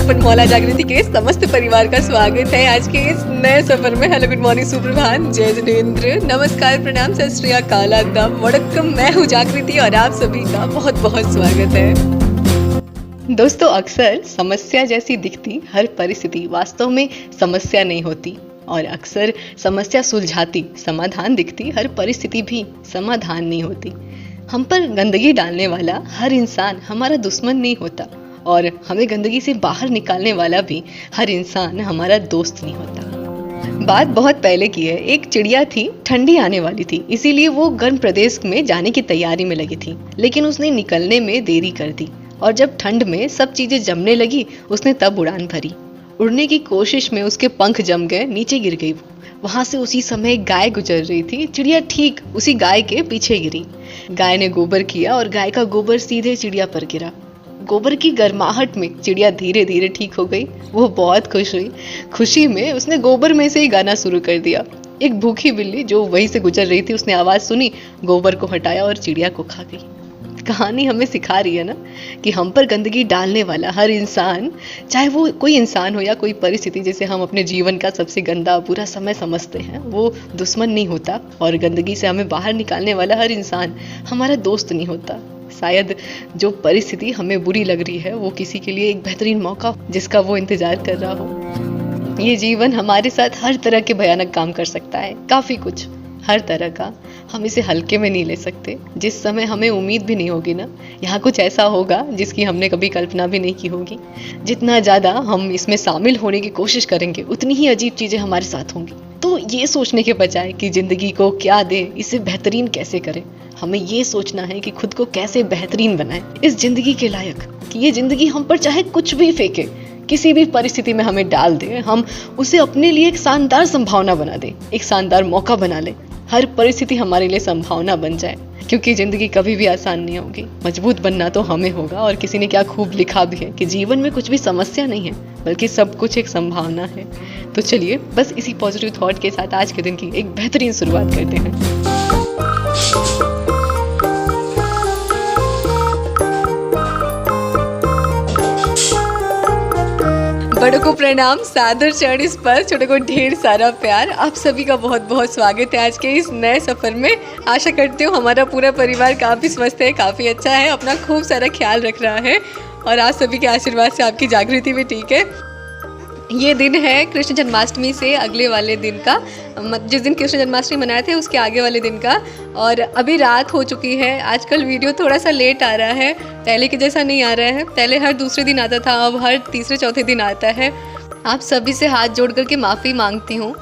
Open मौला जागृति के समस्त परिवार का स्वागत है आज के इस नए सफर में। हेलो, गुड मॉर्निंग, सुप्रभात, जय जिनेंद्र, नमस्कार, प्रणाम, सत श्री अकाल, आदाब, वड़क्कम। मैं हूँ जागृति और आप सभी का बहुत बहुत स्वागत है। दोस्तों, अक्सर समस्या जैसी दिखती हर परिस्थिति वास्तव में समस्या नहीं होती, और अक्सर समस्या सुलझाती समाधान दिखती हर परिस्थिति भी समाधान नहीं होती। हम पर गंदगी डालने वाला हर इंसान हमारा दुश्मन नहीं होता, और हमें गंदगी से बाहर निकालने वाला भी हर इंसान हमारा दोस्त नहीं होता। बात बहुत पहले की है। एक चिड़िया थी, ठंडी आने वाली थी, इसीलिए वो गर्म प्रदेश में जाने की तैयारी में लगी थी, लेकिन उसने निकलने में देरी कर दी, और जब ठंड में सब चीजें जमने लगी उसने तब उड़ान भरी। उड़ने की कोशिश में उसके पंख जम गए, नीचे गिर गई वो। वहां से उसी समय एक गाय गुजर रही थी। चिड़िया ठीक उसी गाय के पीछे गिरी। गाय ने गोबर किया और गाय का गोबर सीधे चिड़िया पर गिरा। गोबर की गर्माहट में चिड़िया धीरे धीरे ठीक हो गई। वो बहुत खुश हुई। खुशी में उसने गोबर में से ही गाना शुरू कर दिया। एक भूखी बिल्ली जो वहीं से गुजर रही थी, उसने आवाज सुनी, गोबर को हटाया और चिड़िया को खा गई। कहानी हमें सिखा रही है ना कि हम पर गंदगी डालने वाला हर इंसान, चाहे वो कोई इंसान हो या कोई परिस्थिति जिसे हम अपने जीवन का सबसे गंदा बुरा समय समझते हैं, वो दुश्मन नहीं होता, और गंदगी से हमें बाहर निकालने वाला हर इंसान हमारा दोस्त नहीं होता। शायद जो परिस्थिति हमें बुरी लग रही है वो किसी के लिए एक बेहतरीन मौका जिसका वो इंतजार कर रहा हो। ये जीवन हमारे साथ हर तरह के भयानक काम कर सकता है, काफी कुछ, हर तरह का। हम इसे हल्के में नहीं ले सकते। जिस समय हमें उम्मीद भी नहीं होगी ना, यहाँ कुछ ऐसा होगा जिसकी हमने कभी कल्पना भी नहीं की होगी। जितना ज्यादा हम इसमें शामिल होने की कोशिश करेंगे, उतनी ही अजीब चीजें हमारे साथ होंगी। तो ये सोचने के बजाय कि जिंदगी को क्या दे, इसे बेहतरीन कैसे करें, हमें ये सोचना है कि खुद को कैसे बेहतरीन बनाएं इस जिंदगी के लायक, कि ये जिंदगी हम पर चाहे कुछ भी फेंके, किसी भी परिस्थिति में हमें डाल दे, हम उसे अपने लिए एक शानदार संभावना बना दें, एक शानदार मौका बना लें। हर परिस्थिति हमारे लिए संभावना बन जाए, क्योंकि जिंदगी कभी भी आसान नहीं होगी। मजबूत बनना तो हमें होगा। और किसी ने क्या खूब लिखा भी है कि जीवन में कुछ भी समस्या नहीं है, बल्कि सब कुछ एक संभावना है। तो चलिए बस इसी पॉजिटिव थॉट के साथ आज के दिन की एक बेहतरीन शुरुआत करते हैं। बड़ों को प्रणाम, सादर चरण स्पर्श, छोटों को ढेर सारा प्यार। आप सभी का बहुत बहुत स्वागत है आज के इस नए सफर में। आशा करती हूँ हमारा पूरा परिवार काफ़ी स्वस्थ है, काफ़ी अच्छा है, अपना खूब सारा ख्याल रख रहा है, और आप सभी के आशीर्वाद से आपकी जागृति भी ठीक है। ये दिन है कृष्ण जन्माष्टमी से अगले वाले दिन का, जिस दिन कृष्ण जन्माष्टमी मनाए थे उसके आगे वाले दिन का, और अभी रात हो चुकी है। आजकल वीडियो थोड़ा सा लेट आ रहा है, पहले के जैसा नहीं आ रहा है। पहले हर दूसरे दिन आता था, अब हर तीसरे चौथे दिन आता है। आप सभी से हाथ जोड़ करके माफ़ी मांगती हूँ।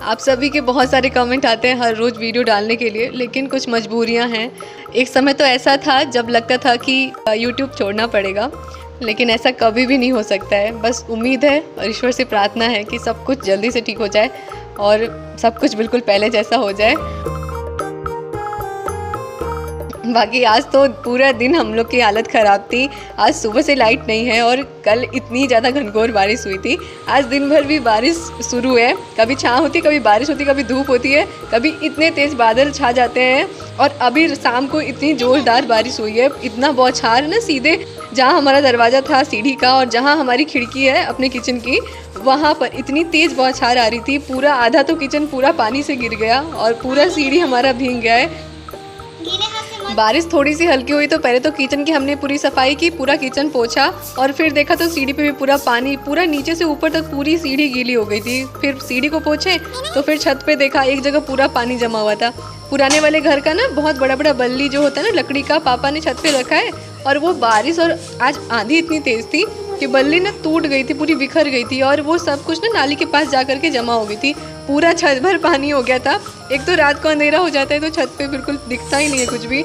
आप सभी के बहुत सारे कमेंट आते हैं हर रोज़ वीडियो डालने के लिए, लेकिन कुछ मजबूरियाँ हैं। एक समय तो ऐसा था जब लगता था कि यूट्यूब छोड़ना पड़ेगा, लेकिन ऐसा कभी भी नहीं हो सकता है। बस उम्मीद है और ईश्वर से प्रार्थना है कि सब कुछ जल्दी से ठीक हो जाए और सब कुछ बिल्कुल पहले जैसा हो जाए। बाकी आज तो पूरा दिन हम लोग की हालत ख़राब थी। आज सुबह से लाइट नहीं है, और कल इतनी ज़्यादा घनघोर बारिश हुई थी। आज दिन भर भी बारिश शुरू है, कभी छाँव होती, कभी बारिश होती, कभी धूप होती है, कभी इतने तेज़ बादल छा जाते हैं। और अभी शाम को इतनी ज़ोरदार बारिश हुई है, इतना बौछार ना, सीधे जहाँ हमारा दरवाज़ा था सीढ़ी का और जहाँ हमारी खिड़की है अपने किचन की, वहाँ पर इतनी तेज़ बौछार आ रही थी, पूरा आधा तो किचन पूरा पानी से गिर गया और पूरा सीढ़ी हमारा भीग गया है। बारिश थोड़ी सी हल्की हुई तो पहले तो किचन की हमने पूरी सफाई की, पूरा किचन पोछा, और फिर देखा तो सीढ़ी पे भी पूरा पानी, पूरा नीचे से ऊपर तक पूरी सीढ़ी गीली हो गई थी। फिर सीढ़ी को पोछे तो फिर छत पे देखा एक जगह पूरा पानी जमा हुआ था। पुराने वाले घर का ना बहुत बड़ा बड़ा बल्ली जो होता है ना लकड़ी का, पापा ने छत पे रखा है, और वो बारिश और आज आंधी इतनी तेज़ थी कि बल्ली ना टूट गई थी, पूरी बिखर गई थी, और वो सब कुछ ना नाली के पास जा कर के जमा हो गई थी। पूरा छत भर पानी हो गया था। एक तो रात को अंधेरा हो जाता है तो छत पे बिल्कुल दिखता ही नहीं है कुछ भी।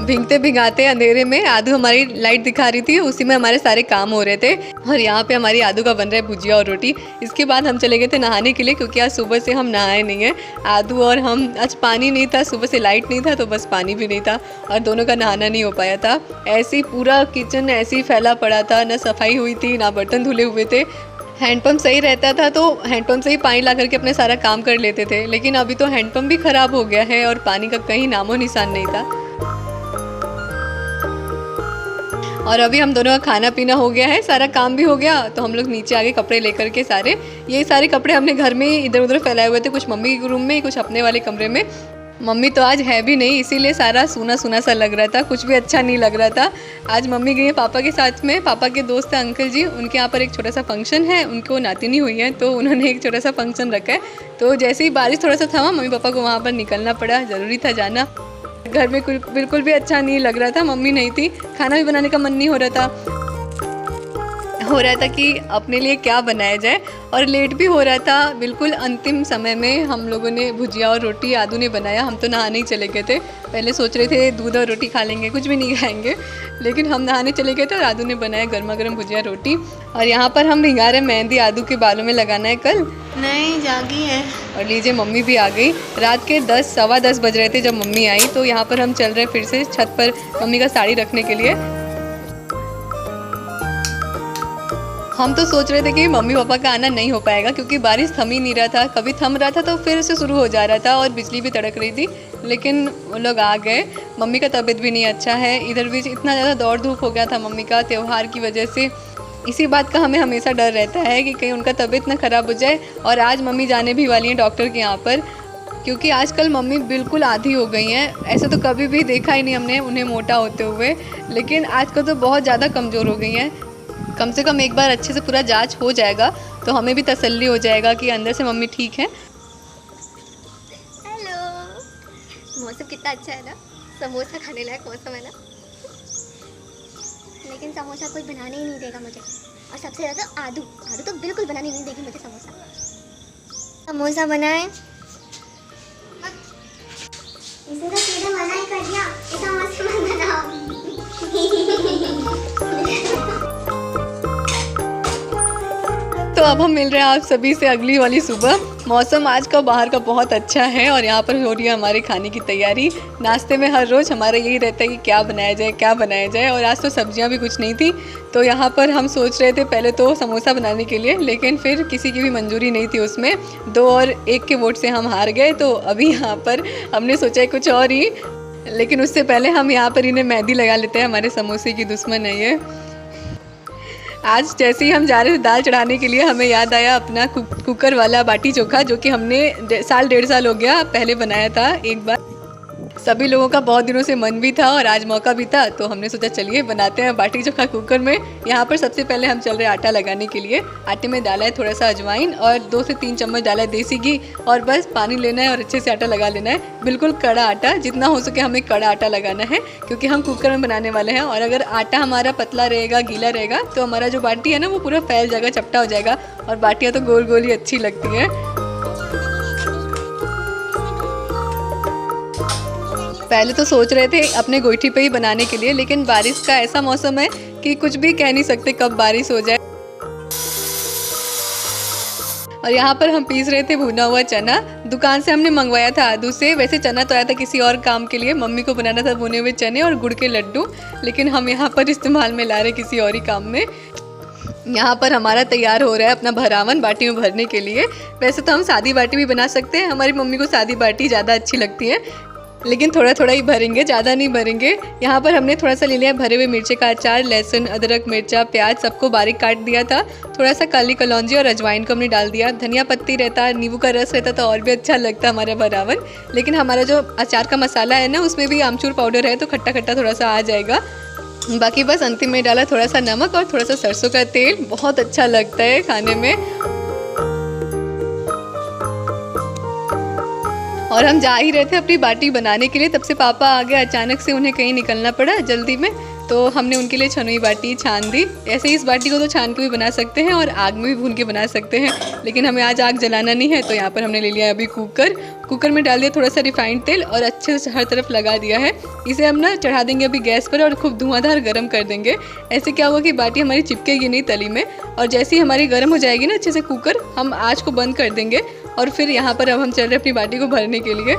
भीगते भिगाते अंधेरे में आदू हमारी लाइट दिखा रही थी, उसी में हमारे सारे काम हो रहे थे। और यहाँ पे हमारी आदू का बन रहा है भुजिया और रोटी। इसके बाद हम चले गए थे नहाने के लिए, क्योंकि आज सुबह से हम नहाए नहीं हैं आदू और हम। आज पानी नहीं था, सुबह से लाइट नहीं था, तो बस पानी भी नहीं था और दोनों का नहाना नहीं हो पाया था। ऐसे ही पूरा किचन ऐसे ही फैला पड़ा था, ना सफाई हुई थी, ना बर्तन धुले हुए थे। हैंडपम्प सही रहता था तो हैंडपम्प से ही पानी ला करके अपने सारा काम कर लेते थे, लेकिन अभी तो हैंडपम्प भी ख़राब हो गया है और पानी का कहीं नामो निशान नहीं था। और अभी हम दोनों का खाना पीना हो गया है, सारा काम भी हो गया, तो हम लोग नीचे आ गए कपड़े लेकर के सारे। ये सारे कपड़े हमने घर में इधर उधर फैलाए हुए थे, कुछ मम्मी के रूम में, कुछ अपने वाले कमरे में। मम्मी तो आज है भी नहीं, इसीलिए सारा सूना सूना सा लग रहा था, कुछ भी अच्छा नहीं लग रहा था। आज मम्मी गई है पापा के साथ में, पापा के दोस्त हैं अंकल जी, उनके यहाँ पर एक छोटा सा फंक्शन है, उनको नातिनी हुई है, तो उन्होंने एक छोटा सा फंक्शन रखा है। तो जैसे ही बारिश थोड़ा सा थमा, मम्मी पापा को वहाँ पर निकलना पड़ा, ज़रूरी था जाना। घर में बिल्कुल भी अच्छा नहीं लग रहा था, मम्मी नहीं थी, खाना भी बनाने का मन नहीं हो रहा था कि अपने लिए क्या बनाया जाए, और लेट भी हो रहा था। बिल्कुल अंतिम समय में हम लोगों ने भुजिया और रोटी आदू ने बनाया। हम तो नहाने ही चले गए थे, पहले सोच रहे थे दूध और रोटी खा लेंगे, कुछ भी नहीं खाएंगे, लेकिन हम नहाने चले गए थे और आदू ने बनाया गर्मा गर्म भुजिया रोटी। और यहाँ पर हम भिंगा रहे मेहंदी, आदू के बालों में लगाना है कल। नहीं जागी है। और लीजिए मम्मी भी आ गई। रात के 10 सवा 10 बज रहे थे जब मम्मी आई। तो यहाँ पर हम चल रहे फिर से छत पर मम्मी का साड़ी रखने के लिए। हम तो सोच रहे थे कि मम्मी पापा का आना नहीं हो पाएगा, क्योंकि बारिश थम ही नहीं रहा था, कभी थम रहा था तो फिर से शुरू हो जा रहा था, और बिजली भी तड़क रही थी, लेकिन वो लोग आ गए। मम्मी का तबीयत भी नहीं अच्छा है, इधर भी इतना ज़्यादा दौड़ धूप हो गया था मम्मी का त्यौहार की वजह से। इसी बात का हमें हमेशा डर रहता है कि कहीं उनका तबीयत ना ख़राब हो जाए। और आज मम्मी जाने भी वाली हैं डॉक्टर के यहाँ पर, क्योंकि आजकल मम्मी बिल्कुल आधी हो गई हैं। ऐसे तो कभी भी देखा ही नहीं हमने उन्हें मोटा होते हुए, लेकिन आजकल तो बहुत ज़्यादा कमज़ोर हो गई हैं। कम से कम एक बार अच्छे से पूरा जांच हो जाएगा तो हमें भी तसल्ली हो जाएगा कि अंदर से मम्मी ठीक है। हेलो, मौसम कितना अच्छा है ना, समोसा खाने लायक मौसम है ना। लेकिन समोसा कोई बनाने ही नहीं देगा मुझे, और सबसे ज़्यादा आदू तो बिल्कुल बनाने नहीं देगी मुझे समोसा बनाए। इसे तो सीधे मना ही कर दिया, समोसा मत बनाओ। तो अब हम मिल रहे हैं आप सभी से अगली वाली सुबह। मौसम आज का बाहर का बहुत अच्छा है और यहाँ पर हो रही है हमारे खाने की तैयारी। नाश्ते में हर रोज़ हमारा यही रहता है कि क्या बनाया जाए, और आज तो सब्जियाँ भी कुछ नहीं थी। तो यहाँ पर हम सोच रहे थे पहले तो समोसा बनाने के लिए, लेकिन फिर किसी की भी मंजूरी नहीं थी उसमें, 2 और 1 के वोट से हम हार गए। तो अभी यहाँ पर हमने सोचा कुछ और ही, लेकिन उससे पहले हम यहाँ पर इन्हें मेहंदी लगा लेते हैं। हमारे समोसे की दुश्मन है ये। आज जैसे ही हम जा रहे थे दाल चढ़ाने के लिए, हमें याद आया अपना कुकर वाला बाटी चोखा, जो कि हमने साल 1.5 साल हो गया पहले बनाया था एक बार। सभी लोगों का बहुत दिनों से मन भी था और आज मौका भी था, तो हमने सोचा चलिए बनाते हैं बाटी चोखा कुकर में। यहाँ पर सबसे पहले हम चल रहे हैं आटा लगाने के लिए। आटे में डाला है थोड़ा सा अजवाइन और 2 से 3 चम्मच डाला है देसी घी, और बस पानी लेना है और अच्छे से आटा लगा लेना है। बिल्कुल कड़ा आटा, जितना हो सके हमें कड़ा आटा लगाना है, क्योंकि हम कुकर में बनाने वाले हैं। और अगर आटा हमारा पतला रहेगा, गीला रहेगा, तो हमारा जो बाटी है ना वो पूरा फैल जाएगा, चपटा हो जाएगा, और बाटियाँ तो गोल गोल ही अच्छी लगती हैं। पहले तो सोच रहे थे अपने गोईठी पे ही बनाने के लिए, लेकिन बारिश का ऐसा मौसम है कि कुछ भी कह नहीं सकते कब बारिश हो जाए। और यहाँ पर हम पीस रहे थे भुना हुआ चना, दुकान से हमने मंगवाया था आदू से। वैसे चना तो आया था किसी और काम के लिए, मम्मी को बनाना था भुने हुए चने और गुड़ के लड्डू, लेकिन हम यहाँ पर इस्तेमाल में ला रहे किसी और ही काम में। यहाँ पर हमारा तैयार हो रहा है अपना भरावन बाटी में भरने के लिए। वैसे तो हम सादी बाटी भी बना सकते हैं, हमारी मम्मी को सादी बाटी ज़्यादा अच्छी लगती है, लेकिन थोड़ा थोड़ा ही भरेंगे, ज़्यादा नहीं भरेंगे। यहाँ पर हमने थोड़ा सा ले लिया भरे हुए मिर्चे का अचार, लहसुन, अदरक, मिर्चा, प्याज सबको बारीक काट दिया था। थोड़ा सा काली कलौंजी और अजवाइन को हमने डाल दिया। धनिया पत्ती रहता, नींबू का रस रहता तो और भी अच्छा लगता हमारा भरावन। लेकिन हमारा जो अचार का मसाला है ना, उसमें भी आमचूर पाउडर है, तो खट्टा खट्टा थोड़ा सा आ जाएगा। बाकी बस अंतिम में डाला थोड़ा सा नमक और थोड़ा सा सरसों का तेल, बहुत अच्छा लगता है खाने में। और हम जा ही रहे थे अपनी बाटी बनाने के लिए, तब से पापा आ गए अचानक से, उन्हें कहीं निकलना पड़ा जल्दी में, तो हमने उनके लिए छनुई बाटी छान दी। ऐसे ही इस बाटी को तो छान के भी बना सकते हैं और आग में भी भून के बना सकते हैं, लेकिन हमें आज आग जलाना नहीं है, तो यहाँ पर हमने ले लिया अभी कुकर में डाल दिया थोड़ा सा रिफाइंड तेल और अच्छे से हर तरफ लगा दिया है। इसे हम ना चढ़ा देंगे अभी गैस पर और खूब धुआंधार गर्म कर देंगे। ऐसे क्या होगा कि बाटी हमारी चिपकेगी नहीं तली में, और जैसे ही हमारी गर्म हो जाएगी ना अच्छे से कुकर, हम आँच को बंद कर देंगे। और फिर यहाँ पर अब हम चल रहे हैं अपनी बाटी को भरने के लिए।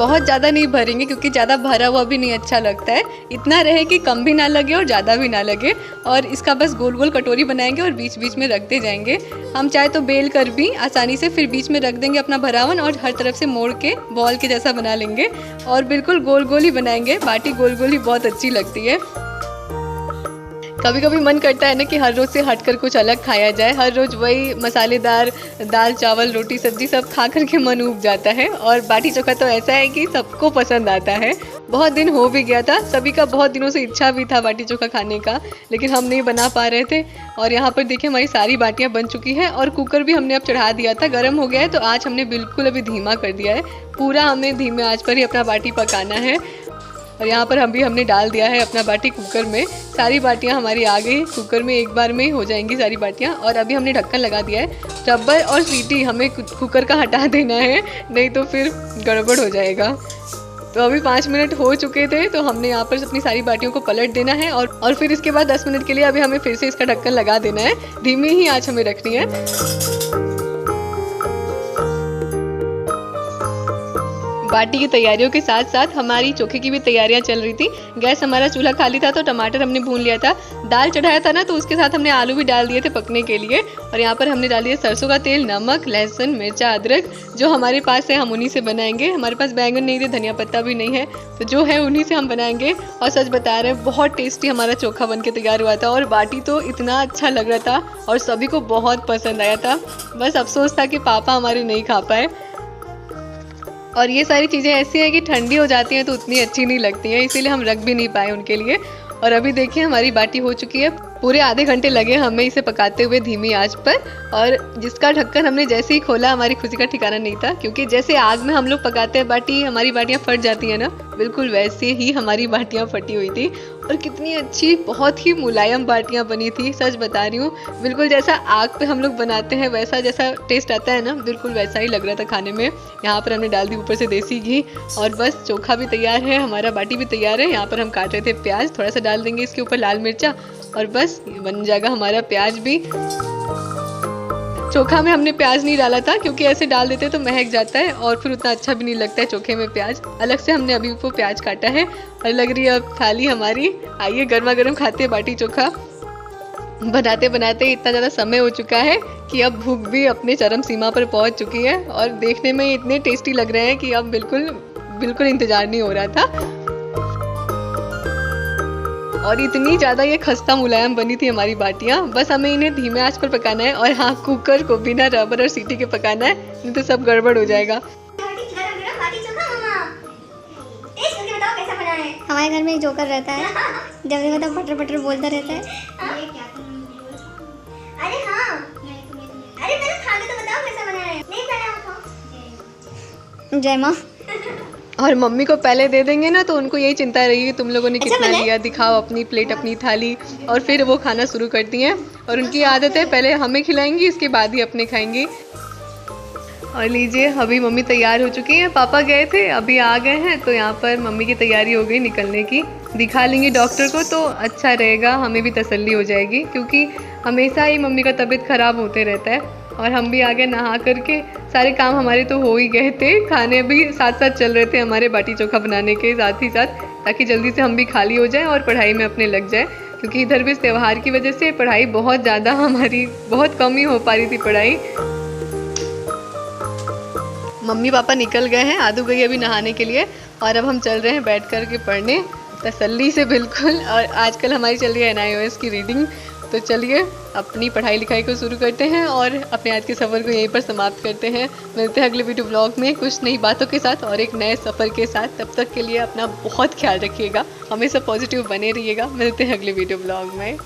बहुत ज़्यादा नहीं भरेंगे क्योंकि ज़्यादा भरा हुआ भी नहीं अच्छा लगता है। इतना रहे कि कम भी ना लगे और ज़्यादा भी ना लगे। और इसका बस गोल गोल कटोरी बनाएंगे और बीच बीच में रखते जाएंगे। हम चाहे तो बेल कर भी आसानी से फिर बीच में रख देंगे अपना भरावन और हर तरफ से मोड़ के बॉल के जैसा बना लेंगे और बिल्कुल गोल गोल ही बनाएंगे। बाटी गोल गोल ही बहुत अच्छी लगती है। कभी कभी मन करता है ना कि हर रोज़ से हटकर कुछ अलग खाया जाए। हर रोज़ वही मसालेदार दाल चावल रोटी सब्जी सब खा कर के मन ऊब जाता है। और बाटी चोखा तो ऐसा है कि सबको पसंद आता है। बहुत दिन हो भी गया था, सभी का बहुत दिनों से इच्छा भी था बाटी चोखा खाने का, लेकिन हम नहीं बना पा रहे थे। और यहाँ पर देखिए हमारी सारी बाटियाँ बन चुकी हैं और कुकर भी हमने अब चढ़ा दिया था, गर्म हो गया है। तो आज हमने बिल्कुल अभी धीमा कर दिया है, पूरा हमें धीमे आंच पर ही अपना बाटी पकाना है। और यहाँ पर हमने डाल दिया है अपना बाटी कुकर में। सारी बाटियाँ हमारी आ गई कुकर में, एक बार में ही हो जाएंगी सारी बाटियाँ। और अभी हमने ढक्कन लगा दिया है। रबर और सीटी हमें कुकर का हटा देना है, नहीं तो फिर गड़बड़ हो जाएगा। तो अभी 5 मिनट हो चुके थे, तो हमने यहाँ पर अपनी सारी बाटियों को पलट देना है और फिर इसके बाद 10 मिनट के लिए अभी हमें फिर से इसका ढक्कन लगा देना है। धीमी ही आँच हमें रखनी है। बाटी की तैयारियों के साथ साथ हमारी चोखे की भी तैयारियां चल रही थी। गैस हमारा चूल्हा खाली था तो टमाटर हमने भून लिया था। दाल चढ़ाया था ना, तो उसके साथ हमने आलू भी डाल दिए थे पकने के लिए। और यहाँ पर हमने डाल दिया सरसों का तेल, नमक, लहसुन, मिर्चा, अदरक। जो हमारे पास है हम उन्हीं से बनाएंगे। हमारे पास बैंगन नहीं थे, धनिया पत्ता भी नहीं है, तो जो है उन्हीं से हम बनाएंगे। और सच बता रहे हैं, बहुत टेस्टी हमारा चोखा बन के तैयार हुआ था। और बाटी तो इतना अच्छा लग रहा था और सभी को बहुत पसंद आया था। बस अफसोस था कि पापा हमारे नहीं खा पाए। और ये सारी चीज़ें ऐसी हैं कि ठंडी हो जाती हैं तो उतनी अच्छी नहीं लगती हैं, इसीलिए हम रख भी नहीं पाए उनके लिए। और अभी देखिए हमारी बाटी हो चुकी है। पूरे आधे घंटे लगे हमें इसे पकाते हुए धीमी आंच पर। और जिसका ढक्कन हमने जैसे ही खोला, हमारी खुशी का ठिकाना नहीं था, क्योंकि जैसे आग में हम लोग पकाते हैं बाटी, हमारी बाटियाँ फट जाती हैं ना, बिल्कुल वैसे ही हमारी बाटियाँ फटी हुई थी। और कितनी अच्छी, बहुत ही मुलायम बाटियाँ बनी थी, सच बता रही हूँ। बिल्कुल जैसा आग पे हम लोग बनाते हैं वैसा जैसा टेस्ट आता है ना, बिल्कुल वैसा ही लग रहा था खाने में। यहाँ पर हमने डाल दी ऊपर से देसी घी। और बस चोखा भी तैयार है, हमारा बाटी भी तैयार है। यहाँ पर हम काट रहे थे प्याज, थोड़ा सा डाल देंगे इसके ऊपर लाल मिर्चा, और बस बन जाएगा हमारा प्याज भी। चोखा में हमने प्याज नहीं डाला था क्योंकि ऐसे डाल देते तो महक जाता है और फिर उतना अच्छा भी नहीं लगता है चोखे में प्याज। अलग से हमने अभी वो प्याज काटा है। और लग रही है अब थाली हमारी। आइए गर्मा गर्म खाते हैं बाटी चोखा। बनाते बनाते इतना ज़्यादा समय हो चुका है कि अब भूख भी अपने चरम सीमा पर पहुंच चुकी है। और देखने में इतने टेस्टी लग रहे हैं कि अब बिल्कुल इंतज़ार नहीं हो रहा था। और इतनी ज़्यादा ये खस्ता मुलायम बनी थी हमारी बाटियाँ। बस हमें इन्हें धीमे आंच पर पकाना है। और हाँ, कुकर को बिना रबर और सीटी के पकाना है, नहीं तो सब गड़बड़ हो जाएगा। हमारे घर में एक जोकर रहता है, जब भी मतलब पटर पटर बोलता रहता है। अरे हाँ, अरे पहले खा के तो बताओ कैसा बना है। नहीं पहले आप खाओ। जय माँ। और मम्मी को पहले दे देंगे ना तो उनको यही चिंता रहेगी कि तुम लोगों ने कितना लिया, दिखाओ अपनी प्लेट अपनी थाली। और फिर वो खाना शुरू करती हैं। और उनकी आदत है पहले हमें खिलाएंगी, इसके बाद ही अपने खाएंगी। और लीजिए अभी मम्मी तैयार हो चुकी हैं। पापा गए थे, अभी आ गए हैं, तो यहाँ पर मम्मी की तैयारी हो गई निकलने की। दिखा लेंगे डॉक्टर को तो अच्छा रहेगा, हमें भी तसल्ली हो जाएगी, क्योंकि हमेशा ही मम्मी का तबीयत ख़राब होते रहता है। और हम भी आगे नहा करके, सारे काम हमारे तो हो ही गए थे, खाने भी साथ साथ चल रहे थे हमारे बाटी चोखा बनाने के साथ ही साथ, ताकि जल्दी से हम भी खाली हो जाएं और पढ़ाई में अपने लग जाए। क्योंकि इधर भी इस त्यौहार की वजह से पढ़ाई बहुत ज़्यादा, हमारी बहुत कम ही हो पा रही थी पढ़ाई। मम्मी पापा निकल गए हैं, आदू गई अभी नहाने के लिए। और अब हम चल रहे हैं बैठ कर के पढ़ने तसल्ली से बिल्कुल। और आजकल हमारी चल रही है NIOS की रीडिंग। तो चलिए अपनी पढ़ाई लिखाई को शुरू करते हैं और अपने आज के सफ़र को यहीं पर समाप्त करते हैं। मिलते हैं अगले वीडियो ब्लॉग में कुछ नई बातों के साथ और एक नए सफ़र के साथ। तब तक के लिए अपना बहुत ख्याल रखिएगा, हमेशा पॉजिटिव बने रहिएगा। मिलते हैं अगले वीडियो ब्लॉग में।